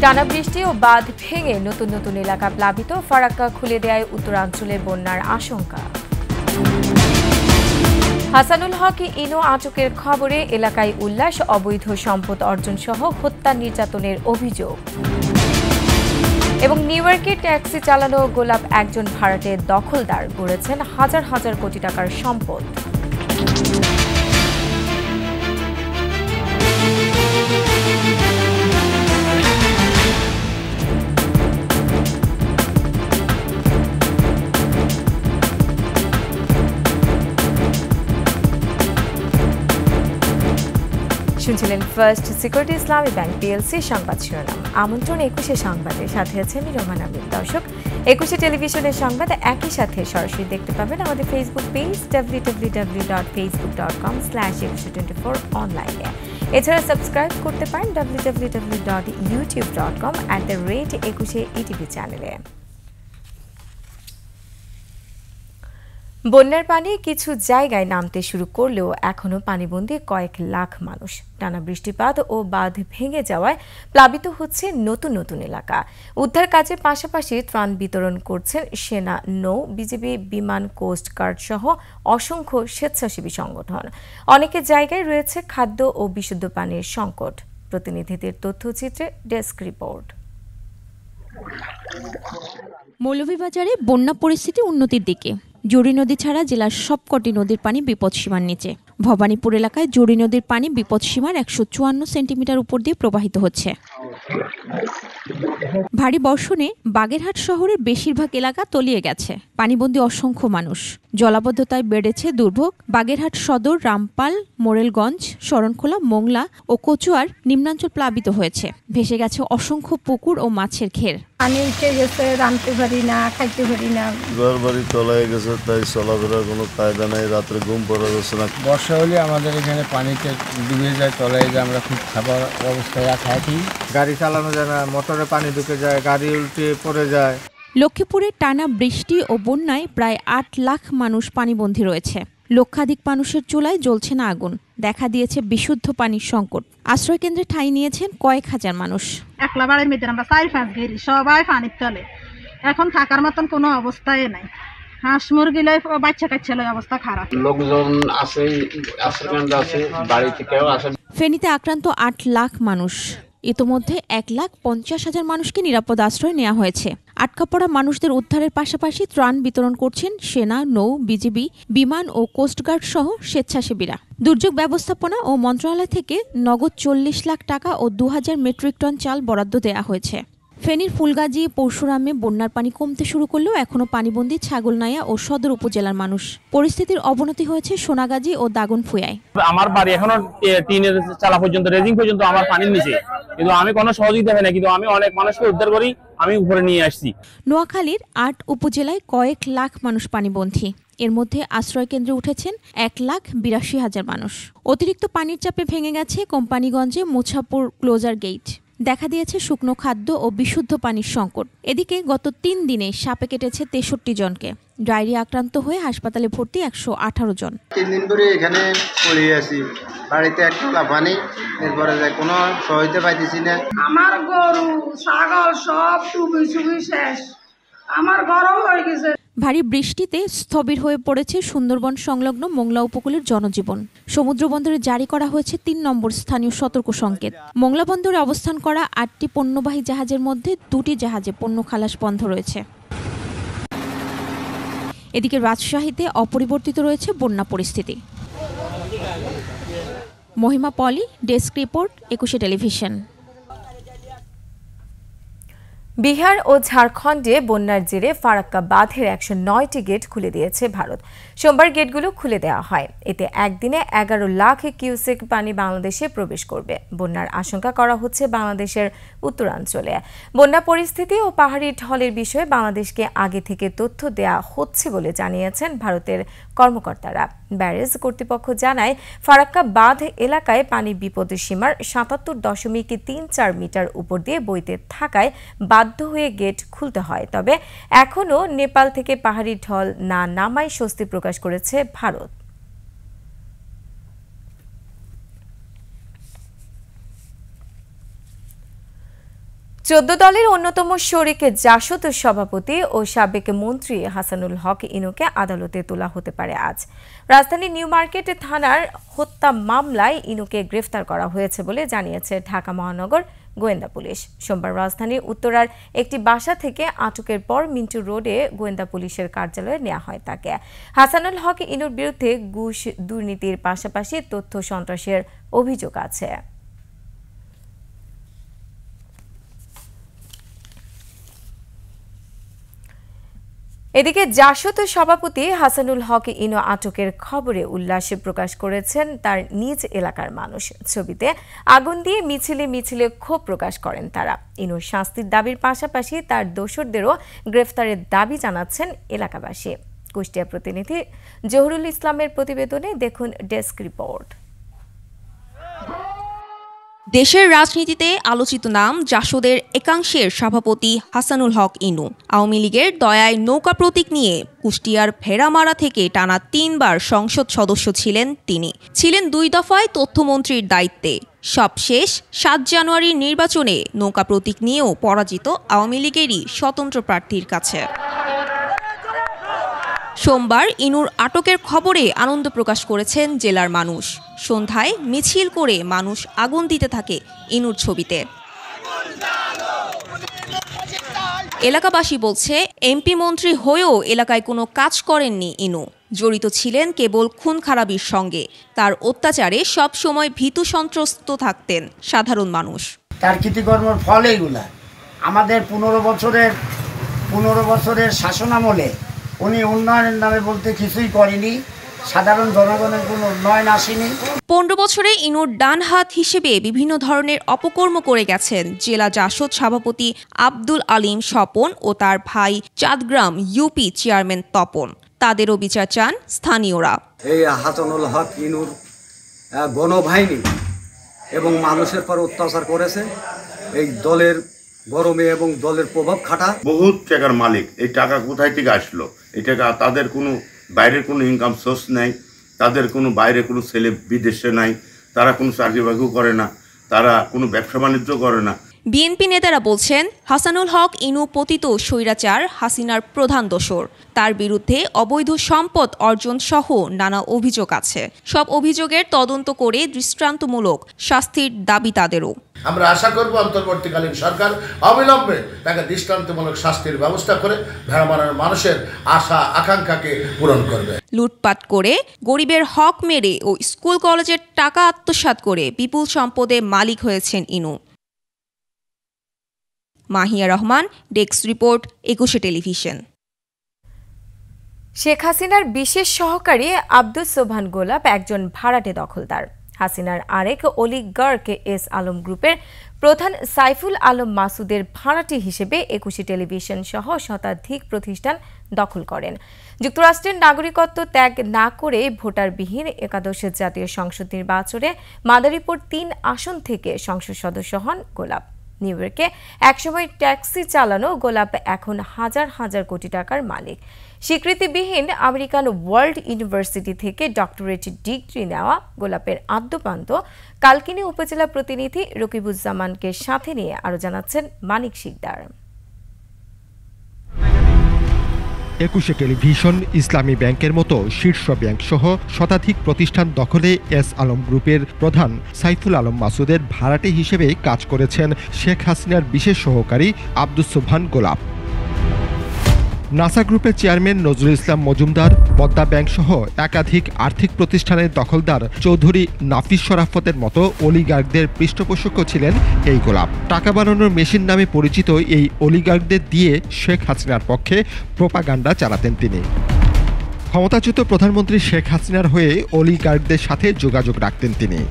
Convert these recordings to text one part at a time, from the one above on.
টানা বৃষ্টি ও বাঁধ ভেঙে নতুন নতুন এলাকা প্লাবিত, ফারাক্কা খুলে দেয় উত্তরাঞ্চলে বন্যার আশঙ্কা। হাসানুল হক ইনো আটকের খবরে এলাকায় উল্লাস, অবৈধ সম্পদ অর্জন সহ হত্যা নির্যাতনের অভিযোগ। এবং নিউ ইয়র্কে ট্যাক্সি চালানো গোলাপ একজন ভাড়াটের দখলদার, গড়েছেন হাজার হাজার কোটি টাকার সম্পদ। শুনছিলেন ফার্স্ট সিকিউরিটি ইসলামী ব্যাংক পিএলসি সংবাদ শিরোনাম। আমন্ত্রণ ২১ সংবাদের সাথে আছে আমি রোমান আমিন। দর্শক, ২১ টেলিভিশনের সংবাদ একই সাথে সরাসরি দেখতে পাবেন আমাদের ফেসবুক পেজ www.facebook.com/2124 অনলাইনে। এছাড়া সাবস্ক্রাইব করতে পারেন www.youtube.com/21 চ্যানেলে। বন্যার পানি কিছু জায়গায় নামতে শুরু করলেও এখনও পানিবন্দী কয়েক লাখ মানুষ। টানা বৃষ্টিপাত ও বাঁধ ভেঙে যাওয়ায় প্লাবিত হচ্ছে নতুন নতুন এলাকা। উদ্ধার কাজের পাশাপাশি ত্রাণ বিতরণ করছেন সেনা, নৌ, বিজিবি, বিমান, কোস্ট গার্ড সহ অসংখ্য স্বেচ্ছাসেবী সংগঠন। অনেকের জায়গায় রয়েছে খাদ্য ও বিশুদ্ধ পানির সংকট। প্রতিনিধিদের তথ্যচিত্রে ডেস্ক রিপোর্ট। মৌলভীবাজারে বন্যা পরিস্থিতি উন্নতির দিকে। জুড়ি নদী ছাড়া জেলার সবকটি নদীর পানি বিপদসীমার নিচে। ভবানীপুর এলাকায় জুড়ি নদীর পানি বিপদসীমার ১৫৪ সেন্টিমিটার উপর দিয়ে প্রবাহিত হচ্ছে। ভারী বর্ষণে বাগেরহাট শহরের বেশিরভাগ এলাকা তলিয়ে গেছে। পানিবন্দী অসংখ্য মানুষ। জলাবদ্ধতায় বেড়েছে দুর্ভোগ। বাগেরহাট সদর, রামপাল, মোরেলগঞ্জ, শরণখোলা, মোংলা ও কচুয়ার নিম্নাঞ্চল প্লাবিত হয়েছে। ভেসে গেছে অসংখ্য পুকুর ও মাছের ঘের। পানি উঠে গেছে, রাঁধতে পারি না, খাইতে পারি না। ঘর বাড়ি তলায় গেছে, তাই চলাফেরার কোনো কায়দা নাই, রাত্রে ঘুম পড়া যাচ্ছে না। বর্ষা হলে আমাদের এখানে পানিতে ডুবে যায়, তলায় যায়, আমরা খুব খাবার অবস্থায় থাকি। গাড়ি চালানো যায় না, মোটরে পানি ঢুকে যায়, গাড়ি উল্টে পড়ে যায়। লক্ষ্মীপুরে টানা বৃষ্টি ও বন্যায় প্রায় ৮ লাখ মানুষ পানিবন্দী রয়েছে। লক্ষাধিক মানুষের চুলায় জ্বলছে না আগুন। দেখা দিয়েছে বিশুদ্ধ পানির সংকট। আশ্রয়কেন্দ্রে ঠাঁই নিয়েছেন কয়েক হাজার মানুষ। একলা বাড়ির মধ্যে আমরা ৪-৫ গেরি, সবাই পানির তলে। এখন থাকার মতন কোনো অবস্থায় নাই। হাঁস মুরগি লয়, বাচ্চা কাচ্চা লয়, অবস্থা খারাপ। লোকজন আছে, আশ্রয়কেন্দ্র আছে, বাড়ি থেকেও আসে। ফেনীতে আক্রান্ত ৮ লাখ মানুষ। ইতোমধ্যে ১,৫০,০০০ মানুষকে নিরাপদ আশ্রয় নেওয়া হয়েছে। আটকা পড়া মানুষদের উদ্ধারের পাশাপাশি ত্রাণ বিতরণ করছেন সেনা, নৌ, বিজিবি, বিমান ও কোস্টগার্ড সহ স্বেচ্ছাসেবীরা। দুর্যোগ ব্যবস্থাপনা ও মন্ত্রণালয় থেকে নগদ ৪০ লাখ টাকা ও ২,০০০ মেট্রিক টন চাল বরাদ্দ দেওয়া হয়েছে। ফেনীর ফুলগাজী, পরশুরামে বন্যার পানি কমতে শুরু করলেও এখনও পানিবন্দী ছাগলনাইয়া ও সদর উপজেলার মানুষ। পরিস্থিতির অবনতি হয়েছে সোনাগাজী ও দাগনভূঞায়। আমার বাড়ি এখনো টিনের চালা পর্যন্ত, রেজিং পর্যন্ত আমার পানির নিচে, কিন্তু আমি কোনো সহযোগিতা পাই না, কিন্তু আমি অনেক মানুষকে উদ্ধার করি, আমি উপরে নিয়ে আসছি। নোয়াখালীর ৮ উপজেলায় কয়েক লাখ মানুষ পানিবন্দী। এর মধ্যে আশ্রয়কেন্দ্রে উঠেছেন ১,৮২,০০০ মানুষ। অতিরিক্ত পানির চাপে ভেঙে গেছে কোম্পানিগঞ্জে মুছাপুর ক্লোজার গেট। দেখা দিয়েছে শুকনো খাদ্য ও বিশুদ্ধ পানির সংকট। এদিকে গত ৩ দিনে সাপে কেটেছে ৬৩ জনকে। ডায়রিয়া আক্রান্ত হয়ে হাসপাতালে ভর্তি ১১৮ জন। ৩ দিন ধরে এখানে পড়ে আছি, বাড়িতে একটা পানি, এরপরে কোনো সহায়তা পাইতেছি না। আমার গরু ছাগল সব টুবি চুবি শেষ, আমার গরম হয়ে গেছে। ভারী বৃষ্টিতে স্থবির হয়ে পড়েছে সুন্দরবন সংলগ্ন মোংলা উপকূলের জনজীবন। সমুদ্র বন্দরে জারি করা হয়েছে ৩ নম্বর স্থানীয় সতর্ক সংকেত। মোংলা বন্দরে অবস্থান করা ৮টি পণ্যবাহী জাহাজের মধ্যে 2টি জাহাজে পণ্য খালাস বন্ধ রয়েছে। এদিকে রাজশাহীতে অপরিবর্তিত রয়েছে বন্যা পরিস্থিতি। মহিমা পলি, ডেস্ক রিপোর্ট, ২১ টেলিভিশন। বিহার ও ঝাড়খণ্ডে বন্যার জেরে ফারাক্কা বাঁধের ১০৯টি গেট খুলে দিয়েছে ভারত। সোমবার গেটগুলো খুলে দেওয়া হয়। এতে একদিনে ১১ লাখ কিউসেক পানি বাংলাদেশে প্রবেশ করবে। বন্যার আশঙ্কা করা হচ্ছে বাংলাদেশের উত্তরাঞ্চলে। বন্যা পরিস্থিতি ও পাহাড়ি ঢলের বিষয়ে বাংলাদেশকে আগে থেকে তথ্য দেওয়া হচ্ছে বলে জানিয়েছেন ভারতের কর্মকর্তারা। ব্যারেজ কর্তৃপক্ষ জানায়, ফারাক্কা বাঁধ এলাকায় পানি বিপদসীমার ৭৭.৩৪ মিটার উপর দিয়ে বইতে থাকায় বাধ্য হয়ে গেট খুলতে হয়। তবে এখনও নেপাল থেকে পাহাড়ি ঢল না নামায় স্বস্তি প্রকাশ করেছে ভারত। 14 দলের অন্যতম শরিক জাসদ সভাপতি ও সাবেক মন্ত্রী হাসানুল হক ইনুকে আদালতে তোলা হতে পারে আজ। রাজধানীর নিউ মার্কেট থানার হত্যা মামলায় ইনুকে গ্রেফতার করা হয়েছে বলে জানিয়েছে ঢাকা মহানগর গোয়েন্দা পুলিশ। সোমবার রাজধানীর উত্তরার একটি বাসা থেকে আটকের পর মিন্টু রোডে গোয়েন্দা পুলিশের কার্যালয়ে নেওয়া হয় তাকে। হাসানুল হক ইনুর বিরুদ্ধে ঘুষ দুর্নীতির পাশাপাশি তথ্য সন্ত্রাসের অভিযোগ আছে। এদিকে জাসদ সভাপতি হাসানুল হক ইনু আটকের খবরে উল্লাস প্রকাশ করেছেন তার নিজ এলাকার মানুষ। ছবিতে আগুন দিয়ে মিছিলে মিছিলে ক্ষোভ প্রকাশ করেন তারা। ইনুর শাস্তির দাবির পাশাপাশি তার দোসরদেরও গ্রেফতারের দাবি জানাচ্ছেন এলাকাবাসী। কুষ্টিয়া প্রতিনিধি জহুরুল ইসলামের প্রতিবেদনে দেখুন ডেস্ক রিপোর্ট। দেশের রাজনীতিতে আলোচিত নাম জাসদের একাংশের সভাপতি হাসানুল হক ইনু। আওয়ামী লীগের দয়ায় নৌকা প্রতীক নিয়ে কুষ্টিয়ার ভেড়ামারা থেকে টানা 3 বার সংসদ সদস্য ছিলেন তিনি। ছিলেন 2 দফায় তথ্যমন্ত্রীর দায়িত্বে। সবশেষ 7 জানুয়ারির নির্বাচনে নৌকা প্রতীক নিয়েও পরাজিত আওয়ামী লীগেরই স্বতন্ত্র প্রার্থীর কাছে। সোমবার ইনুর আটকের খবরে আনন্দ প্রকাশ করেছেন জেলার মানুষ। সন্ধ্যায় মিছিল করে মানুষ আগুন দিতে থাকে ইনুর ছবিতে। এলাকাবাসী বলছে, এমপি মন্ত্রী হয়েও এলাকায় কোনো কাজ করেননি ইনু। জড়িত ছিলেন কেবল খুন খারাপির সঙ্গে। তার অত্যাচারে সব সময় ভীতু সন্ত্রস্ত থাকতেন সাধারণ মানুষ। তার কৃতিকর্মের ফল এইগুলা। আমাদের 15 বছরের শাসনামলে উনি উন্নয়নের নামে বলতে কিছুই করেনি। সাধারণ জনগণের কোনো উন্নয়ন আসেনি। 15 বছরে ইনুর ডান হাত হিসেবে বিভিন্ন ধরনের অপকর্ম করে গেছেন জেলা জাসদ সভাপতি আব্দুল আলিম স্বপন ও তার ভাই চাঁদগ্রাম ইউপি চেয়ারম্যান তপন। তাদেরও বিচার চান স্থানীয়রা। এই হাসানুল হক ইনুর গণবাহিনী এবং মানুষের পর অত্যাচার করেছে। এই দলের গরমে এবং দলের প্রভাব খাটা বহুত টাকার মালিক। এই টাকা কোথায় থেকে আসলো? এই টাকা তাদের কোনো বাইরের কোনো ইনকাম সোর্স নাই, তাদের কোনো বাইরে কোনো ছেলে বিদেশে নাই, তারা কোনো চাকরি বাকরি করে না, তারা কোনো ব্যবসা বাণিজ্য করে না। বিএনপি নেতারা বলছেন, হাসানুল হক ইনু পতিত স্বৈরাচার হাসিনার প্রধান দোসর। তার বিরুদ্ধে অবৈধ সম্পদ অর্জন সহ নানা অভিযোগ আছে। সব অভিযোগের তদন্ত করে দৃষ্টান্তমূলক শাস্তির দাবি তাদেরও। আমরা আশা করব অন্তর্বর্তীকালীন সরকার অবিলম্বে তাকে দৃষ্টান্তমূলক শাস্তির ব্যবস্থা করে ভেড়ামারার মানুষের আশা আকাঙ্ক্ষাকে পূরণ করবে। লুটপাট করে গরিবের হক মেরে ও স্কুল কলেজের টাকা আত্মসাৎ করে বিপুল সম্পদে মালিক হয়েছেন Inu. Mahiya Rahman, desk report, 21 television. Sheikh হাসিনার বিশেষ সহকারী আব্দুস সোবহান গোলাপ একজন ভাড়াটে দখলদার। হাসিনার আরেক অলিগার্ক এস আলম গ্রুপের প্রধান সাইফুল আলম মাসুদের ভাড়াটে হিসেবে 21 টেলিভিশন সহ শতাধিক প্রতিষ্ঠান দখল করেন। যুক্তরাষ্ট্রের নাগরিকত্ব ত্যাগ না করে ভোটারবিহীন 11 জাতীয় সংসদ নির্বাচনে মাদারীপুর 3 আসন থেকে সংসদ সদস্য হন গোলাপ। নিউ ইয়র্কে একসময় ট্যাক্সি চালানো গোলাপ এখন হাজার হাজার কোটি টাকার মালিক। স্বীকৃতিবিহীন আমেরিকান ওয়ার্ল্ড ইউনিভার্সিটি থেকে ডক্টরেট ডিগ্রি নেওয়া গোলাপের আদ্যপান্ত কালকিনি উপজেলা প্রতিনিধি রকিবুজ্জামানকে সাথে নিয়ে আরো জানাচ্ছেন মানিক শিকদার। 21 টেলিভিশন ইসলামী ব্যাংকের মতো শীর্ষ ব্যাংক সহ শতাধিক প্রতিষ্ঠান দখলে এস আলম গ্রুপের প্রধান সাইফুল আলম মাসুদের ভাড়াটে হিসেবে কাজ করেছেন শেখ হাসিনার বিশেষ সহকারী আব্দুস সোবহান গোলাপ। নাসা গ্রুপের চেয়ারম্যান নজরুল ইসলাম মজুমদার, পদ্মা ব্যাংক সহ একাধিক আর্থিক প্রতিষ্ঠানের দখলদার চৌধুরী নাফিস শরাফতের মতো অলিগার্কদের পৃষ্ঠপোষক ছিলেন এই গোলাপ। টাকা বানানোর মেশিন নামে পরিচিত এই অলিগার্কদের দিয়ে শেখ হাসিনার পক্ষে প্রোপাগান্ডা চালাতেন তিনি। ক্ষমতাচ্যুত প্রধানমন্ত্রী শেখ হাসিনার হয়ে অলিগার্কদের সাথে যোগাযোগ রাখতেন তিনি।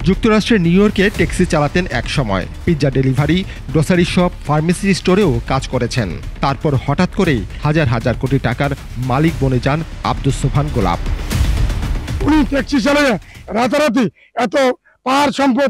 যুক্তরাষ্ট্রের নিউ ইয়র্কে ট্যাক্সি চালাতেন এক সময়। Pizza delivery, grocery shop, pharmacy স্টোরেও কাজ করেছেন। তারপর হঠাৎ করেই হাজার হাজার কোটি টাকার মালিক বনে যান আব্দুস সোবহান গোলাপ। উনি ট্যাক্সি চালায় রাতারাতি এত পাহাড় সম্পদ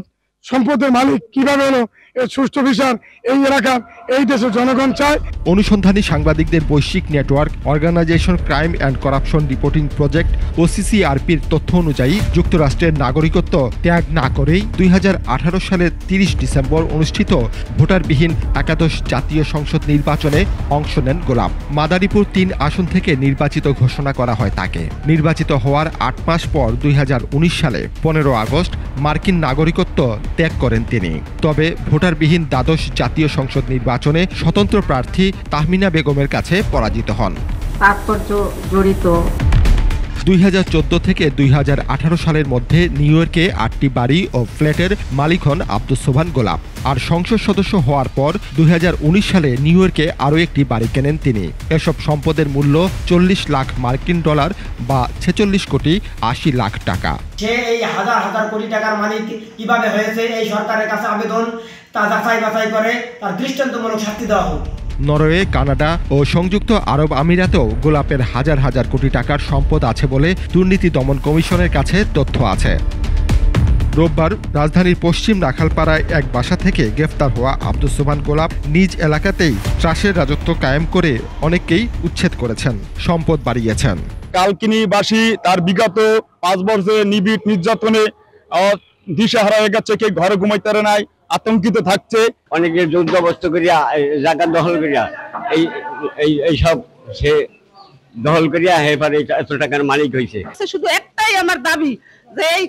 সম্পদের মালিক কিভাবে হলো এর সুষ্ঠু বিচার এই এলাকার এই দেশের জনগণ চায়। অনুসন্ধানী সাংবাদিকদের বৈশ্বিক network organization crime and corruption reporting project OCCRPর তথ্য অনুযায়ী যুক্তরাষ্ট্রের নাগরিকত্ব ত্যাগ না করেই 2018 সালের 30 ডিসেম্বর অনুষ্ঠিত ভোটারবিহীন একাদশ জাতীয় সংসদ নির্বাচনে অংশ নেন গোলাপ। মাদারীপুর 3 আসন থেকে নির্বাচিত ঘোষণা করা হয় তাকে। নির্বাচিত হওয়ার 8 মাস পর 2019 সালে 15 আগস্ট মার্কিন নাগরিকত্ব ত্যাগ করেন তিনি। তবে ভোটারবিহীন দ্বাদশ জাতীয় সংসদ নির্বাচনে স্বতন্ত্র প্রার্থী তাহমিনা বেগমের কাছে পরাজিত হন। তাৎপর্য জড়িত 2014 থেকে 2018 সালের মধ্যে নিউ ইয়র্কে 8টি বাড়ি ও ফ্ল্যাটের মালিক হন আব্দুস সোবহান গোলাপ। আর সংসদ সদস্য হওয়ার পর 2019 সালে নিউ ইয়র্কে আরও একটি বাড়ি কেনেন তিনি। এসব সম্পদের মূল্য 40 লাখ মার্কিন ডলার বা 46 কোটি 80 লাখ টাকা। সে এই হাজার হাজার কোটি টাকার মালিক কিভাবে হয়েছে এই সরকারের কাছে আবেদন তা যাচাই বাছাই করে তার দৃষ্টান্তমূলক শাস্তি দেওয়া হোক। নরওয়ে, কানাডা ও সংযুক্ত আরব আমিরাতেও গোলাপের হাজার হাজার কোটি টাকার সম্পদ আছে বলে দুর্নীতি দমন কমিশনের কাছে তথ্য আছে। রোববার রাজধানীর পশ্চিম রাখালপাড়ায় এক বাসা থেকে গ্রেফতার হওয়া আব্দুস সোবহান গোলাপ নিজ এলাকাতেই ত্রাসের রাজত্ব কায়েম করে অনেককেই উচ্ছেদ করেছেন, সম্পদ বাড়িয়েছেন। কালকিনিবাসী তার বিগত 5 বছরের নিবিড় নির্যাতনে দিশাহারা হয়ে গেছে, কেউ ঘরে ঘুমাইতে পারে নাই, আতঙ্কিত থাকছে। অনেকে যুদ্ধবস্ত করিয়া জায়গা দখল করিয়া এই সব সে দখল করিয়া এবারে এত টাকার মালিক হয়েছে। শুধু একটাই আমার দাবি যে এই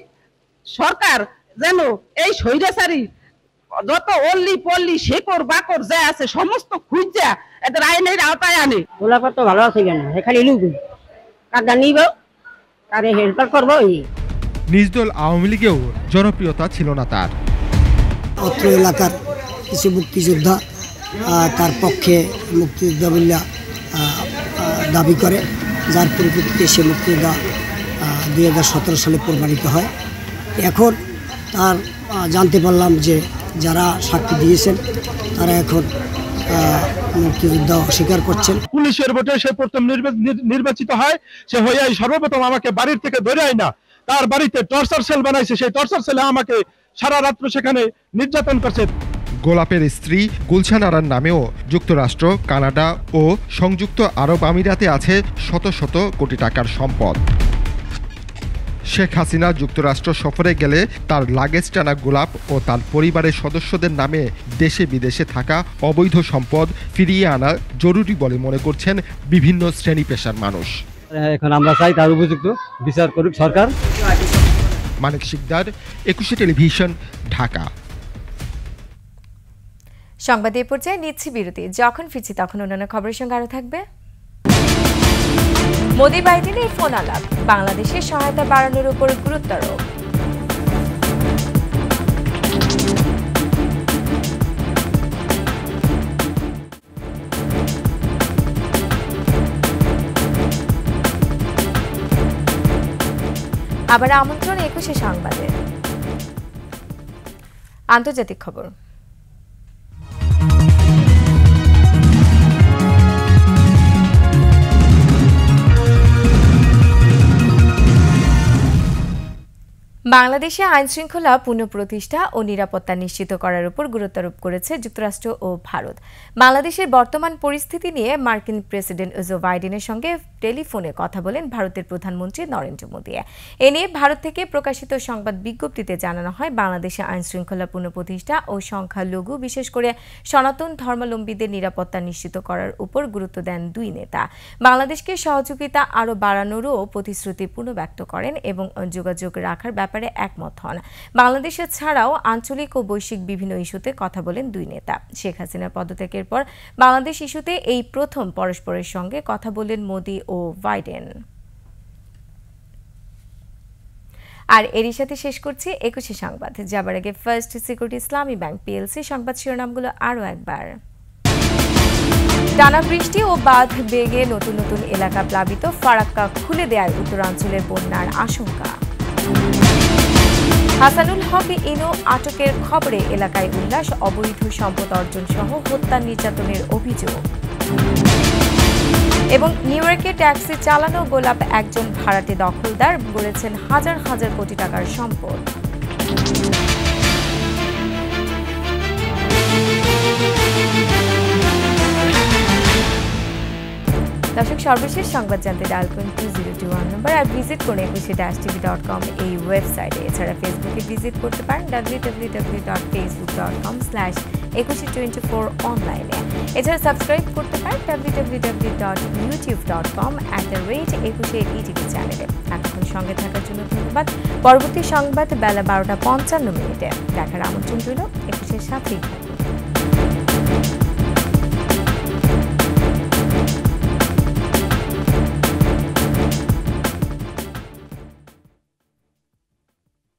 সরকার যেন এই স্বৈরাচারী যত অল্লি পল্লি শেকড় বাকড় যা আছে সমস্ত খুঁজা এদের আইনের আওতায় আনে। গোলাপার তো ভালো আছে কেন, এখানে লুক কাদা নিব কারে হেল্পার করবো। নিজ দল আওয়ামী লীগেও জনপ্রিয়তা ছিল না তার। অত্র এলাকার কিছু মুক্তিযোদ্ধা তার পক্ষে মুক্তিযোদ্ধা বলে দাবি করে, যার পরিপ্রেক্ষিতে সে মুক্তিযোদ্ধা 2017 সালে প্রমাণিত হয়। এখন তার জানতে পারলাম যে যারা সাক্ষী দিয়েছেন তারা এখন মুক্তিযোদ্ধা অস্বীকার করছেন। পুলিশের ভোটে সে প্রথম নির্বাচিত হয়, সে হয়ে সর্বপ্রথম আমাকে বাড়ির থেকে ধরে আয় না, তার বাড়িতে টর্চার সেল বানাইছে, সেই টর্চার সেলে আমাকে সারা রাত্র সেখানে নির্যাতন করছে। গোলাপের স্ত্রী গুলশান আরার নামেও যুক্তরাষ্ট্র, কানাডা ও সংযুক্ত আরব আমিরাতে আছে শত শত কোটি টাকার সম্পদ। শেখ হাসিনা যুক্তরাষ্ট্র সফরে গেলে তার লাগেজ টানা গোলাপ ও তার পরিবারের সদস্যদের নামে দেশে বিদেশে থাকা অবৈধ সম্পদ ফিরিয়ে আনা জরুরি বলে মনে করছেন বিভিন্ন শ্রেণী পেশার মানুষ। এখন আমরা চাই তার উপযুক্ত বিচার করুক সরকার। মানিক শিকদার, 21 টেলিভিশন, ঢাকা। সংবাদ এই পর্যায়ে নিচ্ছি বিরতি। যখন ফিরছি তখন অন্যান্য খবরের সঙ্গে আরো থাকবে। মোদি বাইডেনের ফোন আলাপ, বাংলাদেশের সহায়তা বাড়ানোর উপর গুরুত্ব আরোপ। আবার আমন্ত্রণ 21 সংবাদে। আন্তর্জাতিক খবর। বাংলাদেশে আইনশৃঙ্খলা পুনঃপ্রতিষ্ঠা ও নিরাপত্তা নিশ্চিত করার উপর গুরুত্বারোপ করেছে যুক্তরাষ্ট্র ও ভারত। বাংলাদেশের বর্তমান পরিস্থিতি নিয়ে মার্কিন প্রেসিডেন্ট জো বাইডেনের সঙ্গে টেলিফোনে কথা বলেন ভারতের প্রধানমন্ত্রী নরেন্দ্র মোদি। এ নিয়ে ভারত থেকে প্রকাশিত সংবাদ বিজ্ঞপ্তিতে জানানো হয়, বাংলাদেশে আইনশৃঙ্খলা পুনঃপ্রতিষ্ঠা ও সংখ্যালঘু বিশেষ করে সনাতন ধর্মাবলম্বীদের নিরাপত্তা নিশ্চিত করার উপর গুরুত্ব দেন দুই নেতা। বাংলাদেশকে সহযোগিতা আরও বাড়ানোরও প্রতিশ্রুতি পুনর্ব্যক্ত করেন এবং যোগাযোগ রাখার ব্যাপারে একমত হন। বাংলাদেশ ছাড়াও আঞ্চলিক ও বৈশ্বিক বিভিন্ন ইস্যুতে কথা বলেন দুই নেতা। শেখ হাসিনার পদত্যাগের পর বাংলাদেশ ইস্যুতে এই প্রথম পরস্পরের সঙ্গে কথা বলেন মোদি ও বাইডেন। আর এরই সাথে শেষ করছি 21 সংবাদ। যাবার আগে ফার্স্ট সিকিউরিটি ইসলামী ব্যাংক পিএলসি সংবাদ শিরোনামগুলো আরও একবার। টানা বৃষ্টি ও বাঁধ বেগে নতুন নতুন এলাকা প্লাবিত, ফারাক্কা খুলে দেওয়ায় উত্তরাঞ্চলের বন্যার আশঙ্কা। হাসানুল হক ইনু আটকের খবরে এলাকায় উল্লাস, অবৈধ সম্পদ অর্জন সহ হত্যা নির্যাতনের অভিযোগ। এবং নিউ ইয়র্কে ট্যাক্সি চালানো গোলাপ একজন ভাড়াটে দখলদার, বলেছেন হাজার হাজার কোটি টাকার সম্পদ। দর্শক, সর্বশেষ সংবাদ জানতে ডায়াল করুন 2021 নম্বর আর ভিজিট করুন ekushe-tv.com এই ওয়েবসাইটে। এছাড়া ফেসবুকে ভিজিট করতে পারেন www.facebook.com/ekushe24 অনলাইনে। এছাড়া সাবস্ক্রাইব করতে পারেন www.youtube.com/ekushe-etv চ্যানেলে। এতক্ষণ সঙ্গে থাকার জন্য ধন্যবাদ। পরবর্তী সংবাদ বেলা 12টা 55 মিনিটে দেখার আমন্ত্রণ রইল। একুশের সাথেই